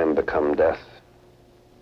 time become death,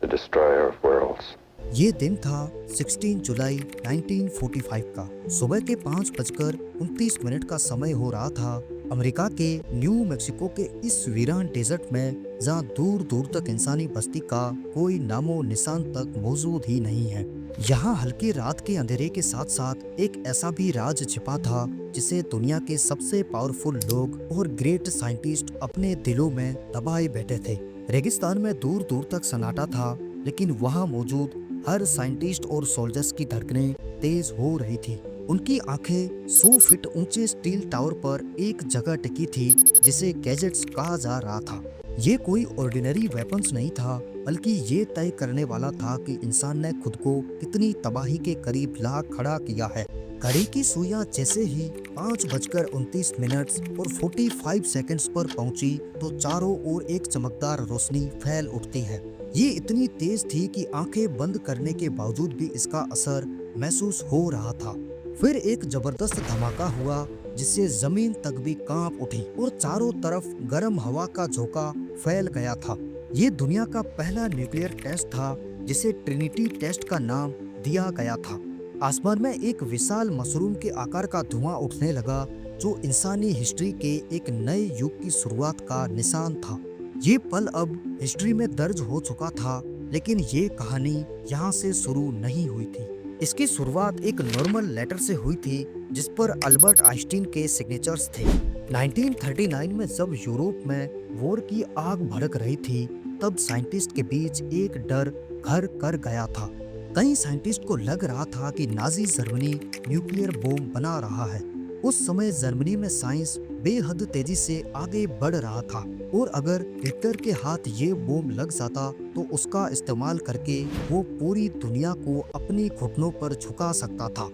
the destroyer of worlds. ये दिन था 16 जुलाई 1945 का। सुबह के 5:29 का समय हो रहा था। अमेरिका के न्यू मैक्सिको के इस वीरान डेजर्ट में, जहाँ दूर दूर तक इंसानी बस्ती का कोई नामो निशान तक मौजूद ही नहीं है। यहाँ हल्के रात के अंधेरे के साथ साथ एक ऐसा भी राज छिपा था जिसे दुनिया के सबसे पावरफुल लोग और ग्रेट साइंटिस्ट अपने दिलों में दबाए बैठे थे। रेगिस्तान में दूर दूर तक सन्नाटा था, लेकिन वहाँ मौजूद हर साइंटिस्ट और सोल्जर्स की धड़कनें तेज हो रही थी। उनकी आंखें 100 फीट ऊंचे स्टील टावर पर एक जगह टिकी थी जिसे गैजेट्स कहा जा रहा था। ये कोई ऑर्डिनरी वेपन्स नहीं था, बल्कि ये तय करने वाला था कि इंसान ने खुद को कितनी तबाही के करीब ला खड़ा किया है। घड़ी की सुइयां जैसे ही 5:29 और 45 सेकंड्स पर पहुंची तो चारों ओर एक चमकदार रोशनी फैल उठती है। ये इतनी तेज थी कि आंखें बंद करने के बावजूद भी इसका असर महसूस हो रहा था। फिर एक जबरदस्त धमाका हुआ जिससे जमीन तक भी कांप उठी और चारों तरफ गर्म हवा का झोंका फैल गया था। ये दुनिया का पहला न्यूक्लियर टेस्ट था जिसे ट्रिनिटी टेस्ट का नाम दिया गया था। आसमान में एक विशाल मशरूम के आकार का धुआं उठने लगा, जो इंसानी हिस्ट्री के एक नए युग की शुरुआत का निशान था। ये पल अब हिस्ट्री में दर्ज हो चुका था, लेकिन ये कहानी यहाँ से शुरू नहीं हुई थी। इसकी शुरुआत एक नॉर्मल लेटर से हुई थी जिस पर अल्बर्ट आइंस्टीन के सिग्नेचर्स थे। 1939 में जब यूरोप में वॉर की आग भड़क रही थी, तब साइंटिस्ट के बीच एक डर घर कर गया था। कई साइंटिस्ट को लग रहा था कि नाजी जर्मनी न्यूक्लियर बॉम्ब बना रहा है। उस समय जर्मनी में साइंस बेहद तेजी से आगे बढ़ रहा था, और अगर हिटलर के हाथ ये बॉम्ब लग जाता तो उसका इस्तेमाल करके वो पूरी दुनिया को अपनी घुटनों पर झुका सकता था।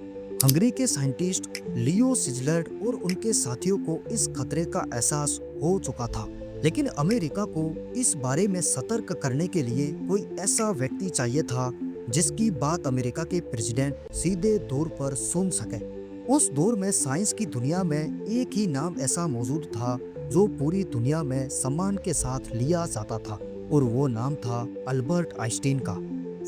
हंगरी के साइंटिस्ट लियो शिजलर और उनके साथियों को इस खतरे का एहसास हो चुका था, लेकिन अमेरिका को इस बारे में सतर्क करने के लिए कोई ऐसा व्यक्ति चाहिए था जिसकी बात अमेरिका के प्रेसिडेंट सीधे तौर पर सुन सके। उस दौर में साइंस की दुनिया में एक ही नाम ऐसा मौजूद था जो पूरी दुनिया में सम्मान के साथ लिया जाता था, और वो नाम था अल्बर्ट आइंस्टीन का।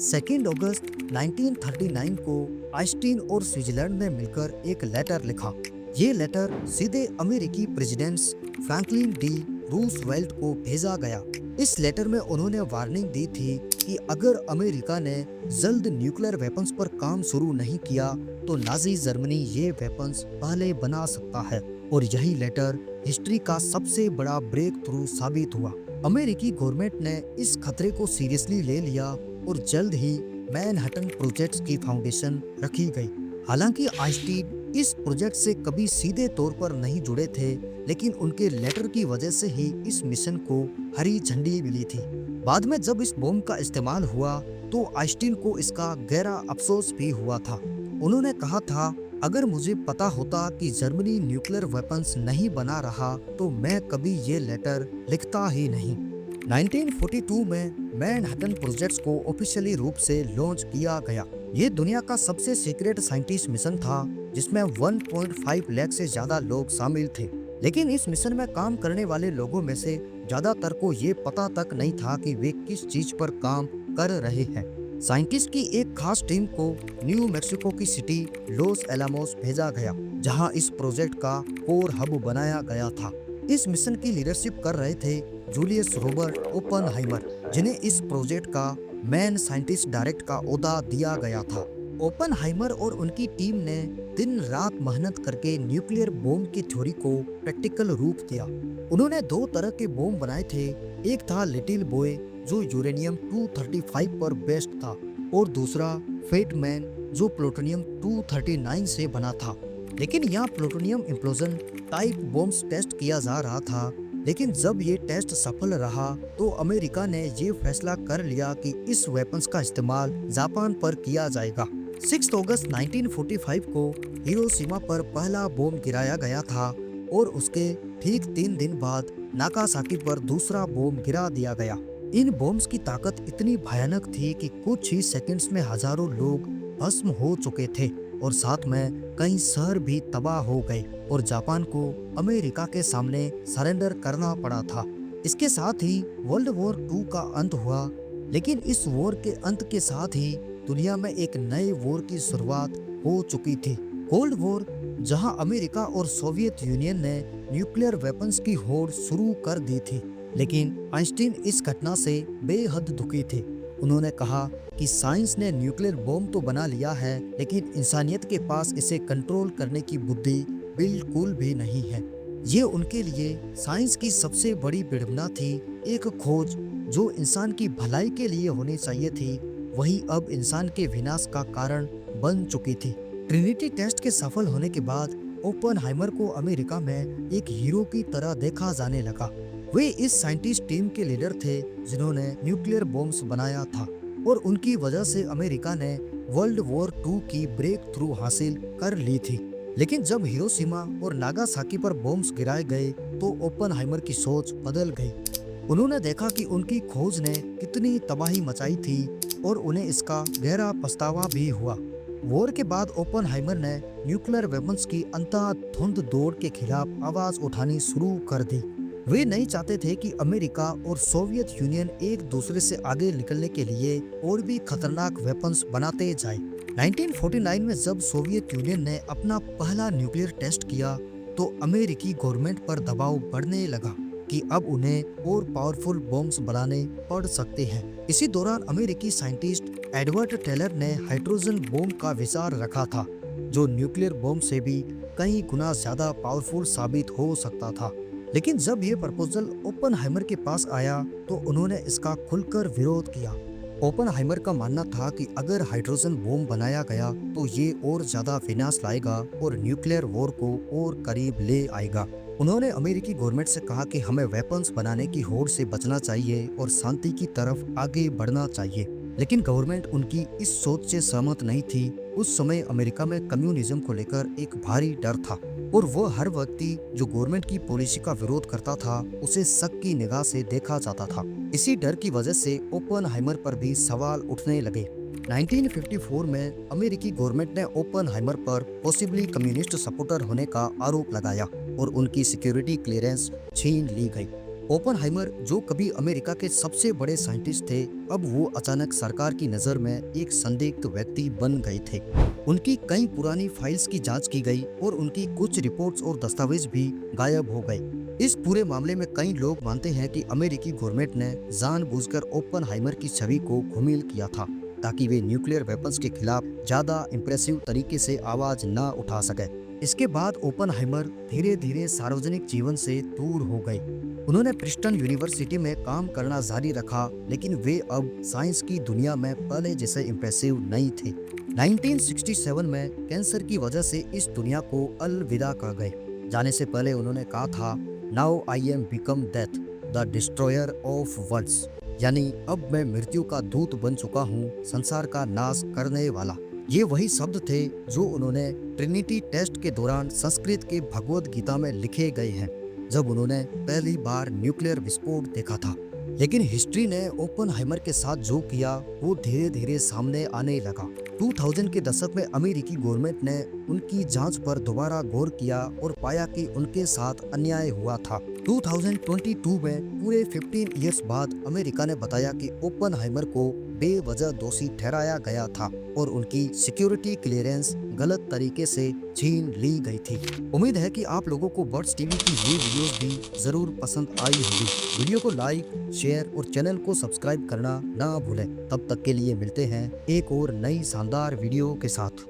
2 अगस्त 1939 को आइंस्टीन और स्विट्जरलैंड ने मिलकर एक लेटर लिखा। ये लेटर सीधे अमेरिकी प्रेसिडेंट्स फ्रैंकलिन डी रूजवेल्ट को भेजा गया। इस लेटर में उन्होंने वार्निंग दी थी कि अगर अमेरिका ने जल्द न्यूक्लियर वेपन्स पर काम शुरू नहीं किया तो नाजी जर्मनी ये वेपन्स पहले बना सकता है, और यही लेटर हिस्ट्री का सबसे बड़ा ब्रेक थ्रू साबित हुआ। अमेरिकी गवर्नमेंट ने इस खतरे को सीरियसली ले लिया और जल्द ही मैनहट्टन प्रोजेक्ट की फाउंडेशन रखी गई। हालांकि आइंस्टीन इस प्रोजेक्ट से कभी सीधे तौर पर नहीं जुड़े थे, लेकिन उनके लेटर की वजह से ही इस मिशन को हरी झंडी मिली थी। बाद में जब इस बॉम्ब का इस्तेमाल हुआ तो आइंस्टीन को इसका गहरा अफसोस भी हुआ था। उन्होंने कहा था, अगर मुझे पता होता कि जर्मनी न्यूक्लियर वेपन्स नहीं बना रहा तो मैं कभी ये लेटर लिखता ही नहीं। 1942 में मैनहट्टन प्रोजेक्ट को ऑफिशियली रूप से लॉन्च किया गया। ये दुनिया का सबसे सीक्रेट साइंटिस्ट मिशन था जिसमें 1.5 लाख से ज्यादा लोग शामिल थे, लेकिन इस मिशन में काम करने वाले लोगों में से ज्यादातर को ये पता तक नहीं था कि वे किस चीज पर काम कर रहे हैं। साइंटिस्ट की एक खास टीम को न्यू मैक्सिको की सिटी लॉस एलामोस भेजा गया, जहां इस प्रोजेक्ट का कोर हब बनाया गया था। इस मिशन की लीडरशिप कर रहे थे जूलियस रॉबर्ट ओपनहाइमर, जिन्हें इस प्रोजेक्ट का मेन साइंटिस्ट डायरेक्ट का ओहदा दिया गया था। ओपनहाइमर और उनकी टीम ने दिन रात मेहनत करके न्यूक्लियर बॉम्ब की थ्योरी को प्रैक्टिकल रूप दिया। उन्होंने 2 तरह के बॉम्ब बनाए थे। एक था लिटिल बॉय जो यूरेनियम 235 पर बेस्ड था, और दूसरा फेट मैन जो प्लूटोनियम 239 से बना था। लेकिन यहाँ plutonium implosion type bombs test किया जा रहा था, लेकिन जब ये टेस्ट सफल रहा तो अमेरिका ने ये फैसला कर लिया कि इस वेपन्स का इस्तेमाल जापान पर किया जाएगा। 6 अगस्त 1945 को हिरोशिमा पर पहला बॉम्ब गिराया गया था, और उसके ठीक 3 दिन बाद नागासाकी पर दूसरा बॉम्ब गिरा दिया गया। इन बॉम्ब्स की ताकत इतनी भयानक थी कि कुछ ही सेकंड्स में हजारों लोग भस्म हो चुके थे, और साथ में कई शहर भी तबाह हो गए, और जापान को अमेरिका के सामने सरेंडर करना पड़ा था। इसके साथ ही वर्ल्ड वॉर 2 का अंत हुआ, लेकिन इस वॉर के अंत के साथ ही दुनिया में एक नए वॉर की शुरुआत हो चुकी थी। कोल्ड वॉर, जहां अमेरिका और सोवियत यूनियन ने न्यूक्लियर वेपन्स की होड़ शुरू कर दी थी। लेकिन आइंस्टीन इस घटना से बेहद दुखी थे। उन्होंने कहा कि साइंस ने न्यूक्लियर बॉम्ब तो बना लिया है, लेकिन इंसानियत के पास इसे कंट्रोल करने की बुद्धि बिल्कुल भी नहीं है। ये उनके लिए साइंस की सबसे बड़ी विडंबना थी। एक खोज जो इंसान की भलाई के लिए होनी चाहिए थी, वही अब इंसान के विनाश का कारण बन चुकी थी। ट्रिनिटी टेस्ट के सफल होने के बाद ओपनहाइमर को अमेरिका में एक हीरो की तरह देखा जाने लगा। वे इस साइंटिस्ट टीम के लीडर थे जिन्होंने न्यूक्लियर बॉम्ब्स बनाया था, और उनकी वजह से अमेरिका ने वर्ल्ड वॉर 2 की ब्रेक थ्रू हासिल कर ली थी। लेकिन जब हिरोशिमा और नागासाकी पर बॉम्ब्स गिराए गए तो ओपनहाइमर की सोच बदल गई। उन्होंने देखा कि उनकी खोज ने कितनी तबाही मचाई थी और उन्हें इसका गहरा पछतावा भी हुआ। वॉर के बाद ओपनहाइमर ने न्यूक्लियर वेपन्स की अंधाधुंध दौड़ के खिलाफ आवाज उठानी शुरू कर दी। वे नहीं चाहते थे कि अमेरिका और सोवियत यूनियन एक दूसरे से आगे निकलने के लिए और भी खतरनाक वेपन्स बनाते जाए। 1949 में जब सोवियत यूनियन ने अपना पहला न्यूक्लियर टेस्ट किया तो अमेरिकी गवर्नमेंट पर दबाव बढ़ने लगा कि अब उन्हें और पावरफुल बॉम्ब्स बनाने पड़ सकते हैं। इसी दौरान अमेरिकी साइंटिस्ट एडवर्ड टेलर ने हाइड्रोजन बॉम्ब का विचार रखा था, जो न्यूक्लियर बॉम्ब से भी कई गुना ज्यादा पावरफुल साबित हो सकता था। लेकिन जब ये प्रपोजल ओपनहाइमर के पास आया तो उन्होंने इसका खुलकर विरोध किया। ओपनहाइमर का मानना था कि अगर हाइड्रोजन बॉम्ब बनाया गया तो ये और ज्यादा विनाश लाएगा और न्यूक्लियर वॉर को और करीब ले आएगा। उन्होंने अमेरिकी गवर्नमेंट से कहा कि हमें वेपन्स बनाने की होड़ से बचना चाहिए और शांति की तरफ आगे बढ़ना चाहिए। लेकिन गवर्नमेंट उनकी इस सोच से सहमत नहीं थी। उस समय अमेरिका में कम्युनिज्म को लेकर एक भारी डर था और वो हर व्यक्ति जो गवर्नमेंट की पॉलिसी का विरोध करता था उसे शक की निगाह से देखा जाता था। इसी डर की वजह से ओपनहाइमर पर भी सवाल उठने लगे। 1954 में अमेरिकी गवर्नमेंट ने ओपनहाइमर पर पॉसिबली कम्युनिस्ट सपोर्टर होने का आरोप लगाया और उनकी सिक्योरिटी क्लियरेंस छीन ली गई। ओपनहाइमर, जो कभी अमेरिका के सबसे बड़े साइंटिस्ट थे, अब वो अचानक सरकार की नजर में एक संदिग्ध व्यक्ति बन गए थे। उनकी कई पुरानी फाइल्स की जांच की गई और उनकी कुछ रिपोर्ट्स और दस्तावेज भी गायब हो गए। इस पूरे मामले में कई लोग मानते हैं कि अमेरिकी गवर्नमेंट ने जानबूझकर ओपनहाइमर की छवि को घुमिल किया था ताकि वे न्यूक्लियर वेपन्स के खिलाफ ज्यादा इम्प्रेसिव तरीके से आवाज न उठा सके। इसके बाद ओपनहाइमर धीरे धीरे सार्वजनिक जीवन से दूर हो गए। उन्होंने प्रिंसटन यूनिवर्सिटी में काम करना जारी रखा, लेकिन वे अब साइंस की दुनिया में पहले जैसे इम्प्रेसिव नहीं थे। 1967 में कैंसर की वजह से इस दुनिया को अलविदा कर गए। जाने से पहले उन्होंने कहा था, now I am become death the destroyer of worlds, यानी अब मैं मृत्यु का दूत बन चुका हूँ, संसार का नाश करने वाला। ये वही शब्द थे जो उन्होंने ट्रिनिटी टेस्ट के दौरान संस्कृत के भगवद गीता में लिखे गए हैं, जब उन्होंने पहली बार न्यूक्लियर विस्फोट देखा था। लेकिन हिस्ट्री ने ओपनहाइमर के साथ जो किया वो धीरे धीरे सामने आने लगा। 2000 के दशक में अमेरिकी गवर्नमेंट ने उनकी जांच पर दोबारा गौर किया और पाया कि उनके साथ अन्याय हुआ था। 2022 में पूरे 15 इयर्स बाद अमेरिका ने बताया कि ओपनहाइमर को बेवजह दोषी ठहराया गया था और उनकी सिक्योरिटी क्लियरेंस गलत तरीके से छीन ली गई थी। उम्मीद है कि आप लोगों को बर्ड्स टीवी की ये वीडियोस भी जरूर पसंद आई होगी। वीडियो को लाइक, शेयर और चैनल को सब्सक्राइब करना ना भूलें। तब तक के लिए मिलते हैं एक और नई शानदार वीडियो के साथ।